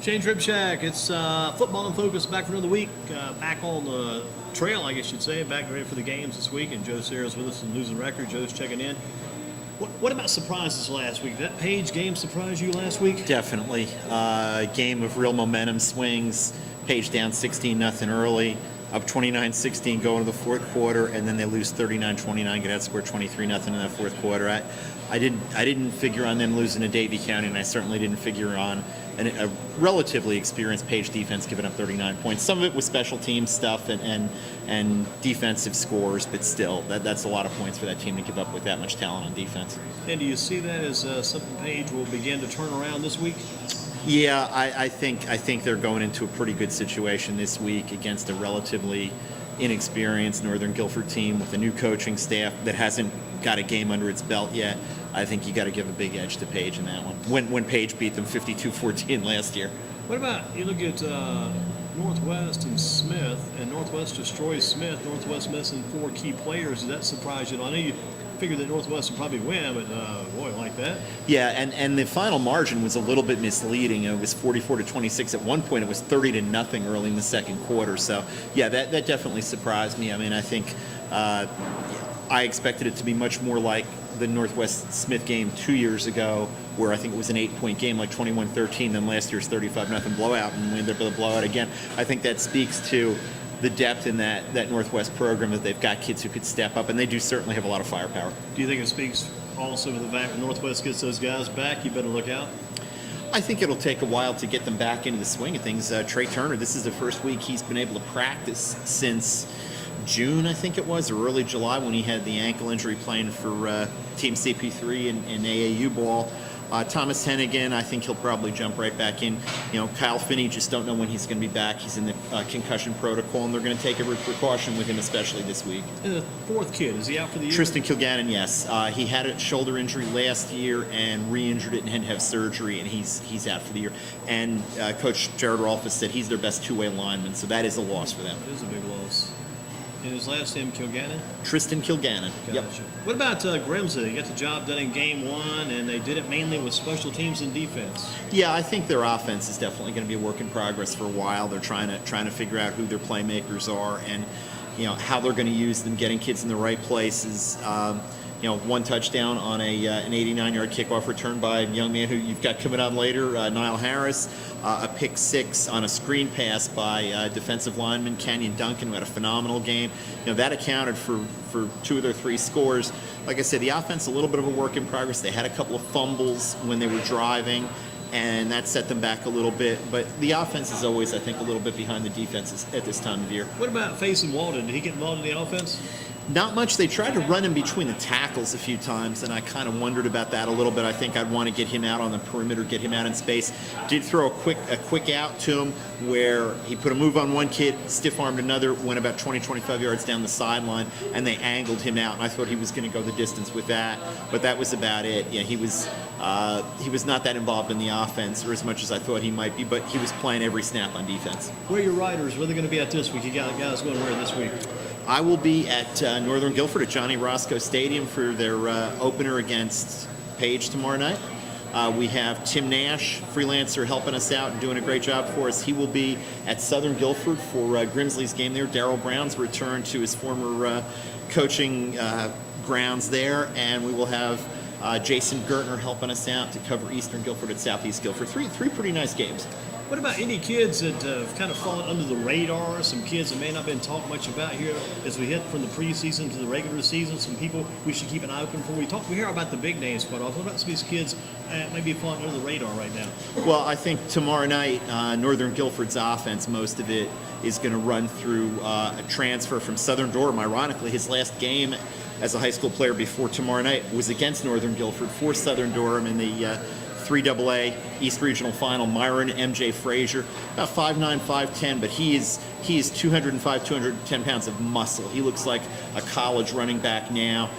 Shane Tripchak, it's Football in Focus back for another week. Back on the trail, I guess you'd say. Back ready for the games this week. And Joe Sirera's with us in News and Record. Joe's checking in. What about surprises last week? That Paige game surprised you last week? Definitely. Game of real momentum swings. Paige down 16-0 early, up 29-16 going to the fourth quarter, and then they lose 39-29, get outscored 23-0 in that fourth quarter. I didn't figure on them losing to Davie County, and I certainly didn't figure on a relatively experienced Paige defense giving up 39 points. Some of it was special team stuff and defensive scores, but still, that's a lot of points for that team to give up with that much talent on defense. And do you see that as something Paige will begin to turn around this week? Yeah, I think they're going into a pretty good situation this week against a relatively inexperienced Northern Guilford team with a new coaching staff that hasn't got a game under its belt yet. I think you got to give a big edge to Paige in that one. When Paige beat them 52-14 last year. What about you look at Northwest and Smith, and Northwest destroys Smith. Northwest missing 4 key players. Does that surprise you? I know you figured that Northwest would probably win, but boy, like that. Yeah, and the final margin was a little bit misleading. It was 44-26. At one point, it was 30-0 early in the second quarter. So, yeah, that definitely surprised me. I mean, I think I expected it to be much more like the Northwest Smith game 2 years ago, where I think it was an 8-point game, like 21-13, than last year's 35-0 blowout, and we ended up with a blowout again. I think that speaks to the depth in that Northwest program, that they've got kids who could step up, and they do certainly have a lot of firepower. Do you think it speaks also to the fact that Northwest gets those guys back? You better look out. I think it'll take a while to get them back into the swing of things. Trey Turner, this is the first week he's been able to practice since June, I think it was, or early July, when he had the ankle injury playing for Team CP3 in AAU ball. Thomas Hennigan, I think he'll probably jump right back in. You know, Kyle Finney, just don't know when he's going to be back. He's in the concussion protocol, and they're going to take every precaution with him, especially this week. And the fourth kid, is he out for the year? Tristan Kilgannon, yes. He had a shoulder injury last year and re-injured it and had to have surgery, and he's out for the year. And Coach Jared Rolfus said he's their best two-way lineman, so that is a loss for them. It is a big loss. And his last name, Kilgannon? Tristan Kilgannon. Gotcha. Yep. What about Grimsley? They got the job done in game 1, and they did it mainly with special teams and defense. Yeah, I think their offense is definitely going to be a work in progress for a while. They're trying to figure out who their playmakers are, and how they're going to use them, getting kids in the right places. One touchdown on an 89-yard kickoff return by a young man who you've got coming on later, Niall Harris. A pick 6 on a screen pass by defensive lineman Kenyon Duncan, who had a phenomenal game. That accounted for 2 of their 3 scores. Like I said, the offense a little bit of a work in progress. They had a couple of fumbles when they were driving, and that set them back a little bit. But the offense is always, I think, a little bit behind the defenses at this time of year. What about Faison Walden? Did he get involved in the offense? Not much. They tried to run him between the tackles a few times, and I kind of wondered about that a little bit. I think I'd want to get him out on the perimeter, get him out in space. Did throw a quick out to him where he put a move on one kid, stiff-armed another, went about 20-25 yards down the sideline, and they angled him out, and I thought he was going to go the distance with that, but that was about it. He was not that involved in the offense, or as much as I thought he might be, but he was playing every snap on defense. Where are your riders? Where are they going to be at this week? You got guys going where this week? I will be at Northern Guilford at Johnny Roscoe Stadium for their opener against Paige tomorrow night. We have Tim Nash, freelancer, helping us out and doing a great job for us. He will be at Southern Guilford for Grimsley's game there. Darryl Brown's return to his former coaching grounds there, and we will have Jason Gertner helping us out to cover Eastern Guilford at Southeast Guilford. Three pretty nice games. What about any kids that have kind of fallen under the radar? Some kids that may not have been talked much about here as we head from the preseason to the regular season? Some people we should keep an eye open for. We hear about the big names quite often. What about some of these kids maybe falling under the radar right now? Well, I think tomorrow night, Northern Guilford's offense, most of it is going to run through a transfer from Southern Durham. Ironically, his last game as a high school player before tomorrow night was against Northern Guilford for Southern Durham in the 3AA East Regional Final. Myron MJ Frazier, about 5'9", 5'10", but he is 205, 210 pounds of muscle. He looks like a college running back now.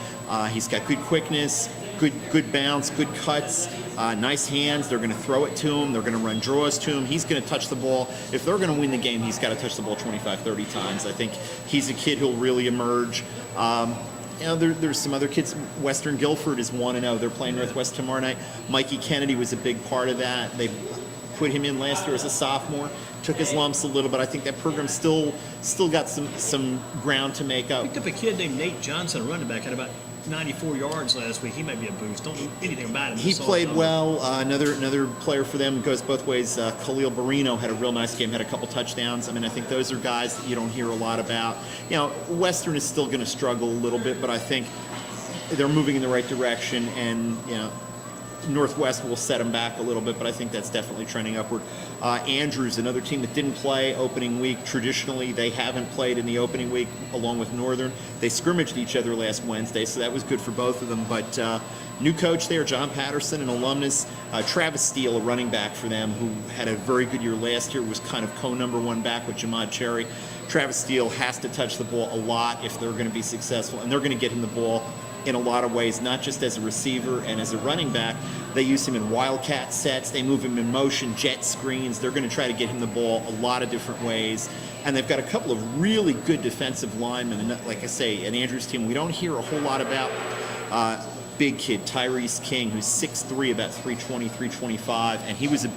He's got good quickness, good bounce, good cuts, nice hands. They're going to throw it to him. They're going to run draws to him. He's going to touch the ball. If they're going to win the game, he's got to touch the ball 25, 30 times. I think he's a kid who'll really emerge. There's some other kids. Western Guilford is 1-0. They're playing Northwest tomorrow night. Mikey Kennedy was a big part of that. They put him in last year as a sophomore. Took his lumps a little, but I think that program still got some ground to make up. Picked up a kid named Nate Johnson, a running back, had about 94 yards last week. He might be a boost. Don't know anything about him. He played well. Another player for them goes both ways. Khalil Barino had a real nice game, had a couple touchdowns. I mean, I think those are guys that you don't hear a lot about. You know, Western is still going to struggle a little bit, but I think they're moving in the right direction, and you know, Northwest will set them back a little bit, but I think that's definitely trending upward. Andrews, another team that didn't play opening week. Traditionally, they haven't played in the opening week along with Northern. They scrimmaged each other last Wednesday, so that was good for both of them. But new coach there, John Patterson, an alumnus. Travis Steele, a running back for them, who had a very good year last year, was kind of co-number one back with Jamad Cherry. Travis Steele has to touch the ball a lot if they're going to be successful, and they're going to get him the ball in a lot of ways, not just as a receiver and as a running back. They use him in wildcat sets. They move him in motion, jet screens. They're going to try to get him the ball a lot of different ways. And they've got a couple of really good defensive linemen. And like I say, an Andrews team we don't hear a whole lot about. Big kid, Tyrese King, who's 6'3", about 320, 325. And he was a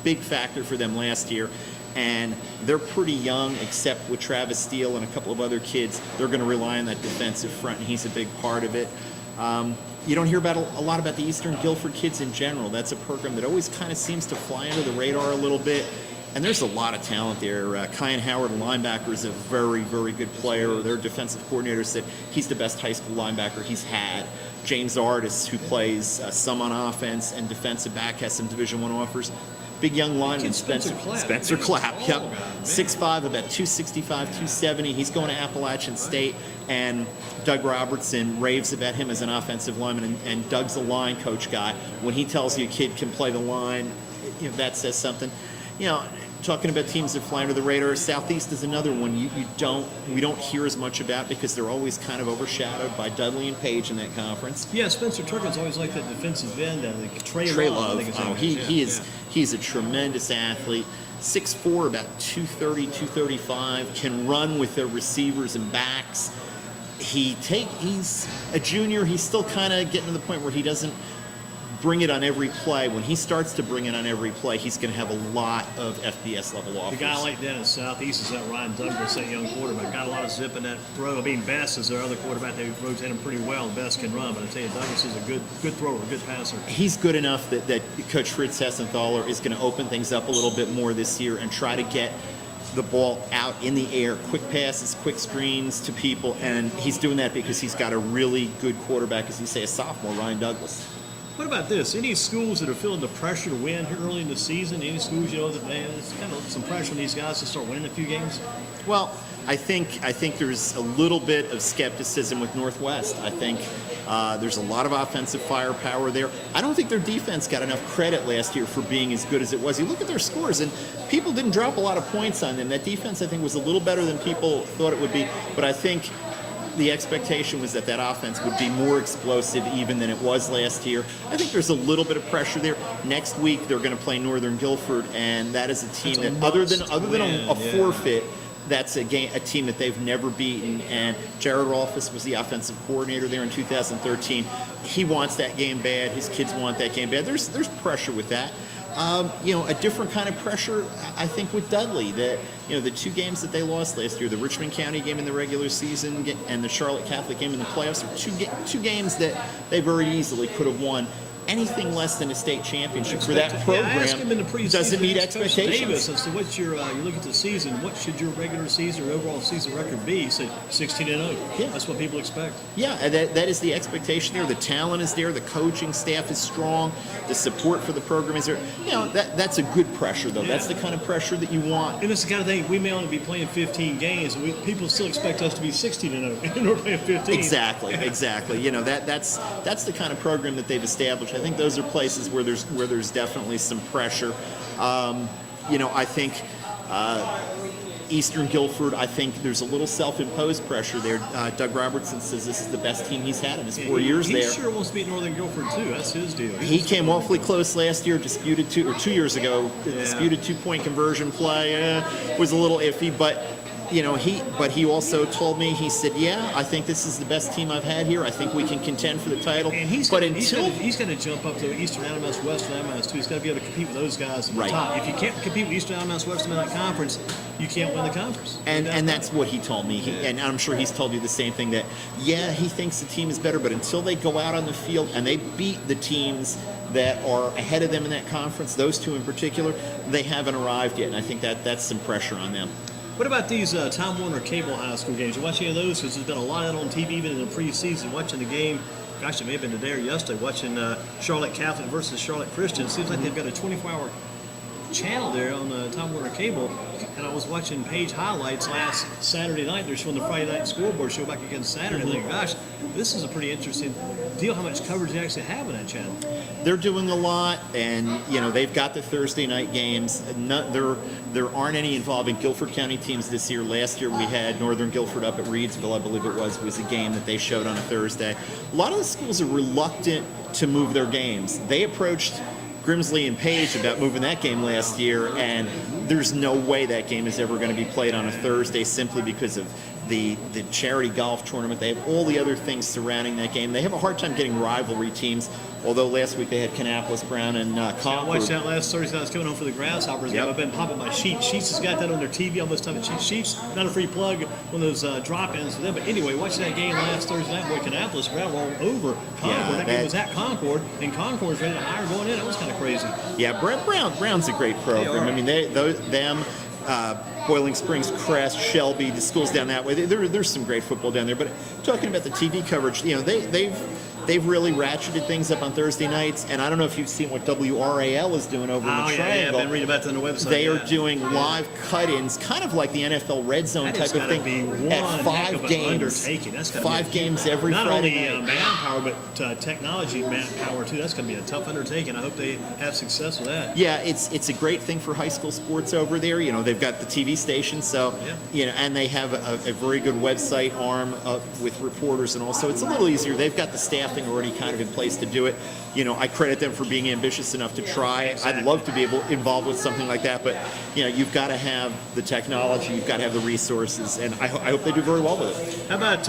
big factor for them last year. And they're pretty young, except with Travis Steele and a couple of other kids. They're going to rely on that defensive front, and he's a big part of it. You don't hear about a lot about the Eastern Guilford kids in general. That's a program that always kind of seems to fly under the radar a little bit. And there's a lot of talent there. Kyan Howard, a linebacker, is a very, very good player. Their defensive coordinator said he's the best high school linebacker he's had. James Artis, who plays some on offense and defensive back, has some Division I offers. Big young lineman, Spencer Clapp. Yep. 6'5", about 265, 270. He's going to Appalachian State. And Doug Robertson raves about him as an offensive lineman. And Doug's a line coach guy. When he tells you a kid can play the line, you know, that says something. You know, talking about teams that fly under the radar, Southeast is another one we don't hear as much about because they're always kind of overshadowed by Dudley and Paige in that conference. Yeah, Spencer Turkin's always like that defensive end. Trey Love. He's a tremendous athlete. 6'4", about 230, 235, can run with their receivers and backs. He's a junior. He's still kind of getting to the point where he doesn't bring it on every play. When he starts to bring it on every play, he's going to have a lot of FBS level offers. The guy like that in Southeast is that Ryan Douglas, that young quarterback. Got a lot of zip in that throw. I mean, Best is their other quarterback. They rotate him pretty well. Best can run, but I tell you, Douglas is a good thrower, a good passer. He's good enough that Coach Fritz Hessenthaler is going to open things up a little bit more this year and try to get the ball out in the air, quick passes, quick screens to people, and he's doing that because he's got a really good quarterback, as you say, a sophomore, Ryan Douglas. What about this? Any schools that are feeling the pressure to win here early in the season? Any schools, you know, that there's kind of some pressure on these guys to start winning a few games? Well, I think there's a little bit of skepticism with Northwest. I think there's a lot of offensive firepower there. I don't think their defense got enough credit last year for being as good as it was. You look at their scores, and people didn't drop a lot of points on them. That defense, I think, was a little better than people thought it would be, but I think the expectation was that offense would be more explosive even than it was last year. I think there's a little bit of pressure there. Next week they're going to play Northern Guilford, and that is a team that other than a forfeit, that's a team that they've never beaten. And Jared Rolfus was the offensive coordinator there in 2013. He wants that game bad. His kids want that game bad. There's pressure with that. A different kind of pressure, I think, with Dudley. The two games that they lost last year, the Richmond County game in the regular season and the Charlotte Catholic game in the playoffs, are two games that they very easily could have won. Anything less than a state championship for that program doesn't meet expectations. Davis, as to what's you look at the season, what should your regular season or overall season record be? You say 16-0. Yeah. That's what people expect. Yeah, that is the expectation there. The talent is there. The coaching staff is strong. The support for the program is there. That's a good pressure, though. Yeah. That's the kind of pressure that you want. And it's the kind of thing, we may only be playing 15 games. People still expect us to be 16-0, and we're playing 15. Exactly. That's the kind of program that they've established. I think those are places where there's definitely some pressure. I think Eastern Guilford, I think there's a little self-imposed pressure there. Doug Robertson says this is the best team he's had in his 4 years there. He sure wants to beat Northern Guilford too. That's his deal. He came awfully close last year, disputed 2 years ago, disputed 2-point conversion play. Was a little iffy, but he also told me, he said, yeah, I think this is the best team I've had here. I think we can contend for the title. And he's going to jump up to Eastern Alabama, Western Alabama too. He's got to be able to compete with those guys at the top. If you can't compete with Eastern Alabama, Western Alabama conference, you can't win the conference. And that's what he told me. And I'm sure he's told you the same thing, that, yeah, he thinks the team is better, but until they go out on the field and they beat the teams that are ahead of them in that conference, those two in particular, they haven't arrived yet. And I think that's some pressure on them. What about these Time Warner cable high school games? You watch any of those? Because there's been a lot of that on TV, even in the preseason. Watching the game, gosh, it may have been today or yesterday, watching Charlotte Catholic versus Charlotte Christian. It seems like they've got a 24-hour channel there on Time Warner Cable. And I was watching Paige highlights last Saturday night. They're showing the Friday night scoreboard show back against Saturday. I'm thinking, gosh, this is a pretty interesting deal, how much coverage they actually have on that channel. They're doing a lot, and they've got the Thursday night games. There aren't any involving Guilford County teams this year. Last year we had Northern Guilford up at Reedsville, I believe it was a game that they showed on a Thursday. A lot of the schools are reluctant to move their games. They approached Grimsley and Paige about moving that game last year, and there's no way that game is ever going to be played on a Thursday, simply because of the charity golf tournament. They have all the other things surrounding that game. They have a hard time getting rivalry teams, although last week they had Kannapolis, Brown, and Concord. I watched that last Thursday. I was coming home for the Grasshoppers game. I've been popping my Sheets. Sheets has got that on their TV almost time. Sheets, not a free plug, one of those drop-ins for them. But anyway, watching that game last Thursday night, boy, Kannapolis, Brown all over Concord. That game was at Concord, and Concord's ready to hire going in. That was kind of crazy. Yeah, Brown's a great program. I mean, Boiling Springs, Crest, Shelby, the schools down that way. There's some great football down there. But talking about the TV coverage, they've really ratcheted things up on Thursday nights. And I don't know if you've seen what WRAL is doing over in the Triangle. Yeah, I've been reading about that on the website. They are doing live cut-ins, kind of like the NFL Red Zone type of thing, at 5 games. That's 5 games every Friday night. Not only manpower, but technology manpower too. That's going to be a tough undertaking. I hope they have success with that. Yeah, it's a great thing for high school sports over there. They've got the TV station, so and they have a very good website arm with reporters and all. So it's a little easier. They've got the staffing already kind of in place to do it. I credit them for being ambitious enough to try. Exactly. I'd love to be involved with something like that, but you've got to have the technology, you've got to have the resources, and I hope they do very well with it. How about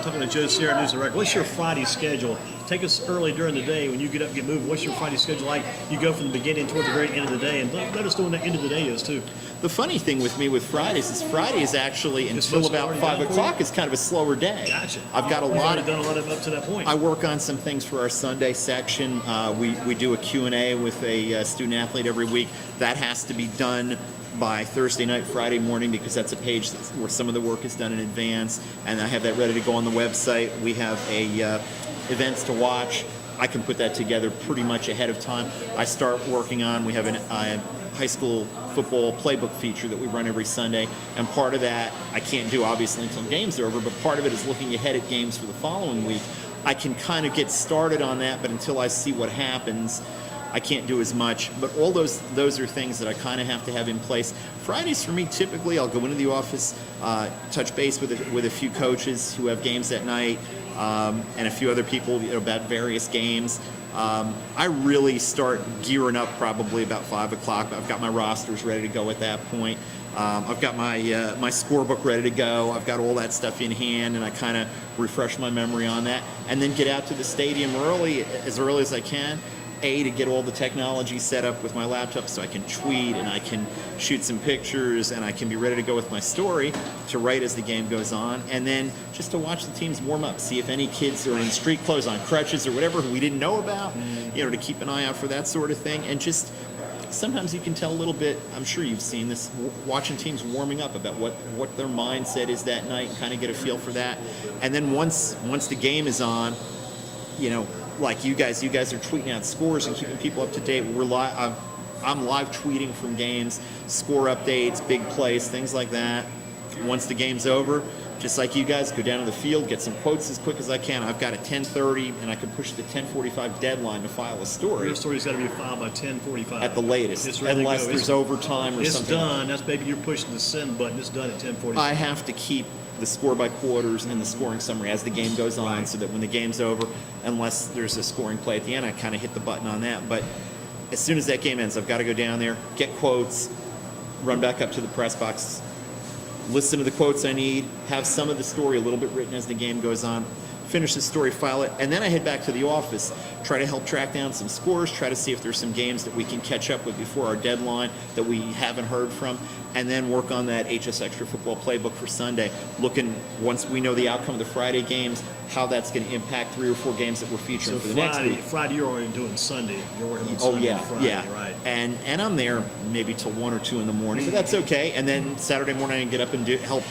talking to Joe Sirera, News and Record? What's your Friday schedule? Take us early during the day when you get up and get moving. What's your Friday schedule like? You go from the beginning toward the very end of the day, and let us know when the end of the day is too. The funny thing with me with Fridays is Fridays actually until about 5 o'clock is kind of a slower day. Gotcha. I've got We've already done a lot of up to that point. I work on some things for our Sunday section. We do a Q&A with a student athlete every week. That has to be done by Thursday night, Friday morning, because that's a page where some of the work is done in advance, and I have that ready to go on the website. We have events to watch. I can put that together pretty much ahead of time. I start working on, we have a high school football playbook feature that we run every Sunday, and part of that I can't do obviously until games are over, but part of it is looking ahead at games for the following week. I can kind of get started on that, but until I see what happens, I can't do as much. But all those are things that I kind of have to have in place. Fridays for me, typically I'll go into the office, touch base with a few coaches who have games that night, and a few other people about various games. I really start gearing up probably about 5 o'clock. I've got my rosters ready to go at that point. I've got my scorebook ready to go. I've got all that stuff in hand, and I kind of refresh my memory on that, and then get out to the stadium as early as I can. To get all the technology set up with my laptop so I can tweet and I can shoot some pictures and I can be ready to go with my story to write as the game goes on, and then just to watch the teams warm up, see if any kids are in street clothes, on crutches or whatever we didn't know about, to keep an eye out for that sort of thing. And just sometimes you can tell a little bit, I'm sure you've seen this, watching teams warming up about what their mindset is that night and kind of get a feel for that. And then once the game is on, like you guys are tweeting out scores and keeping people up to date. I'm live tweeting from games, score updates, big plays, things like that. Once the game's over, just like you guys, go down to the field, get some quotes as quick as I can. I've got a 10:30, and I can push the 10:45 deadline to file a story. Your story's got to be filed by 10:45 at the latest, unless there's overtime or something. It's done. That's maybe you're pushing the send button. It's done at 10:45. I have to keep the score by quarters and the scoring summary as the game goes on, so that when the game's over, unless there's a scoring play at the end, I kind of hit the button on that. But as soon as that game ends, I've got to go down there, get quotes, run back up to the press box, listen to the quotes I need, have some of the story a little bit written as the game goes on, finish the story, file it, and then I head back to the office, try to help track down some scores, try to see if there's some games that we can catch up with before our deadline that we haven't heard from, and then work on that HSXtra football playbook for Sunday, looking, once we know the outcome of the Friday games, how that's going to impact 3 or 4 games that we're featuring for the next week. Friday you're already doing Sunday. You're working on Oh Sunday yeah, and Friday, yeah, right? And I'm there maybe till 1 or 2 in the morning, but that's okay. And then Saturday morning I get up and help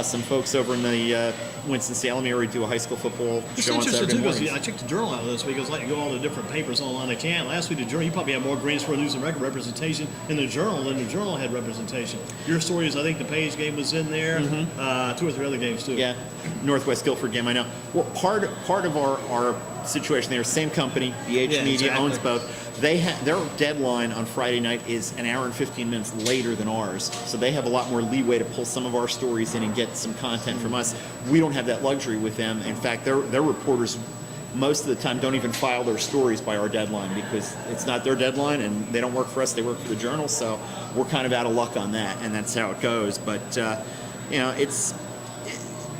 some folks over in the Winston-Salem area do a high school football It's show on interesting Saturday too because mornings. I checked the Journal out this week. It's like you go all the different papers online they can. Last week the Journal, you probably had more Greensboro News and Record representation in the Journal than the Journal had representation. Your story is, I think the Paige game was in there, 2 or 3 other games too. Yeah, Northwest Guilford game, I know. Well, part of our situation there, same company, the H Yeah, Media exactly. owns both. Their deadline on Friday night is an hour and 15 minutes later than ours, so they have a lot more leeway to pull some of our stories in and get some content from us. We don't have that luxury with them. In fact, their reporters most of the time don't even file their stories by our deadline because it's not their deadline and they don't work for us, they work for the Journal, so we're kind of out of luck on that, and that's how it goes. But it's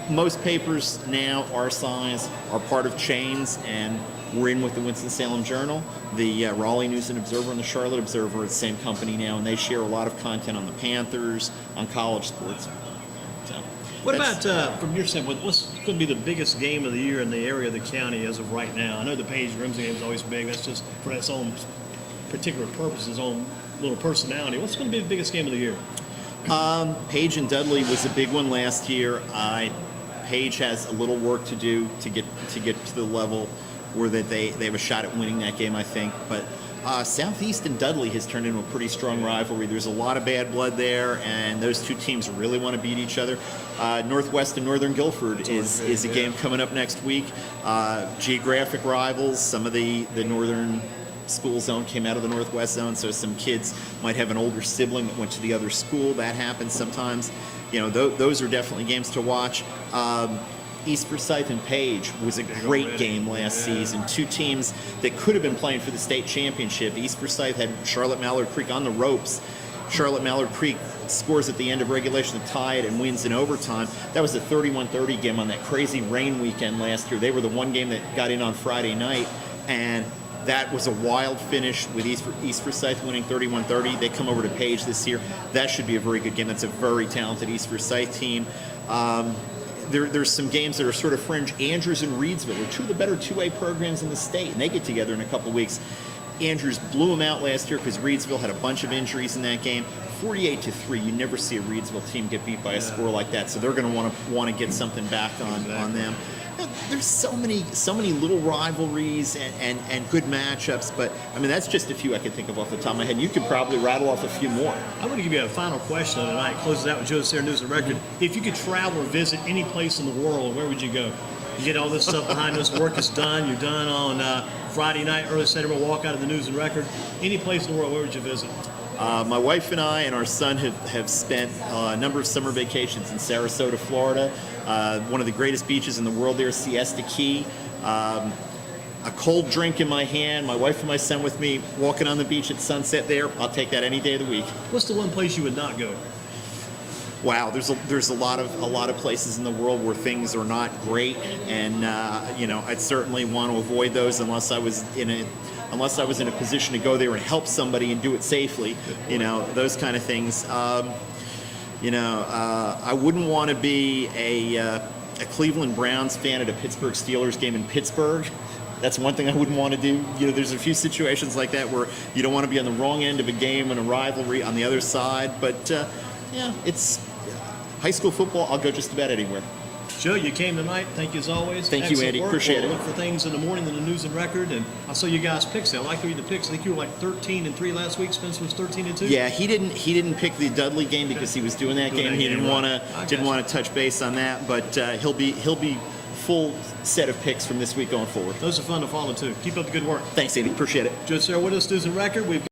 most papers now our size are part of chains, and we're in with the Winston-Salem Journal, the Raleigh News and Observer, and the Charlotte Observer are the same company now, and they share a lot of content on the Panthers, on college sports. So, What that's- about, from your standpoint, what's going to be the biggest game of the year in the area of the county as of right now? I know the Paige Grimsley game is always big. That's just for its own particular purpose, its own little personality. What's going to be the biggest game of the year? Paige and Dudley was a big one last year. Paige has a little work to do to get to the level where that they have a shot at winning that game, I think. But Southeast and Dudley has turned into a pretty strong rivalry. There's a lot of bad blood there, and those two teams really want to beat each other. Northwest and Northern Guilford is a game coming up next week. Geographic rivals. Some of the northern school zone came out of the Northwest zone, so some kids might have an older sibling that went to the other school. That happens sometimes. Those are definitely games to watch. East Forsyth and Paige was a great game last season. Two teams that could have been playing for the state championship. East Forsyth had Charlotte Mallard Creek on the ropes. Charlotte Mallard Creek scores at the end of regulation to tie it and wins in overtime. That was a 31-30 game on that crazy rain weekend last year. They were the one game that got in on Friday night, and that was a wild finish with East Forsyth winning 31-30. They come over to Paige this year. That should be a very good game. That's a very talented East Forsyth team. There's some games that are sort of fringe. Andrews and Reedsville are two of the better 2A programs in the state, and they get together in a couple weeks. Andrews blew them out last year because Reedsville had a bunch of injuries in that game. 48-3. You never see a Reedsville team get beat by a score like that, so they're going to want to get something back on them. There's so many little rivalries and good matchups, but I mean that's just a few I can think of off the top of my head. You could probably rattle off a few more. I'm going to give you a final question tonight. Closes out with Joe Sirera News and Record. If you could travel or visit any place in the world, where would you go? You get all this stuff behind us. Work is done. You're done on Friday night, early Saturday. We'll walk out of the News and Record. Any place in the world, where would you visit? My wife and I and our son have spent a number of summer vacations in Sarasota, Florida. One of the greatest beaches in the world there, Siesta Key. A cold drink in my hand, my wife and my son with me, walking on the beach at sunset there. I'll take that any day of the week. What's the one place you would not go? Wow, there's a lot of places in the world where things are not great, and I'd certainly want to avoid those unless I was in a position to go there and help somebody and do it safely. Those kind of things. I wouldn't want to be a Cleveland Browns fan at a Pittsburgh Steelers game in Pittsburgh. That's one thing I wouldn't want to do. There's a few situations like that where you don't want to be on the wrong end of a game and a rivalry on the other side. But it's high school football. I'll go just about anywhere. Joe, you came tonight. Thank you as always. Thank you, Andy. Work. Appreciate We'll it. Look for things in the morning in the News and Record, and I saw you guys picks. I like to read the picks. I think you were like 13-3 last week. Spencer was 13-2. Yeah, he didn't pick the Dudley game because he was doing that game. He didn't want to touch base on that, but he'll be full set of picks from this week going forward. Those are fun to follow too. Keep up the good work. Thanks, Andy. Appreciate it. Joe Sirera with us, News and Record. We've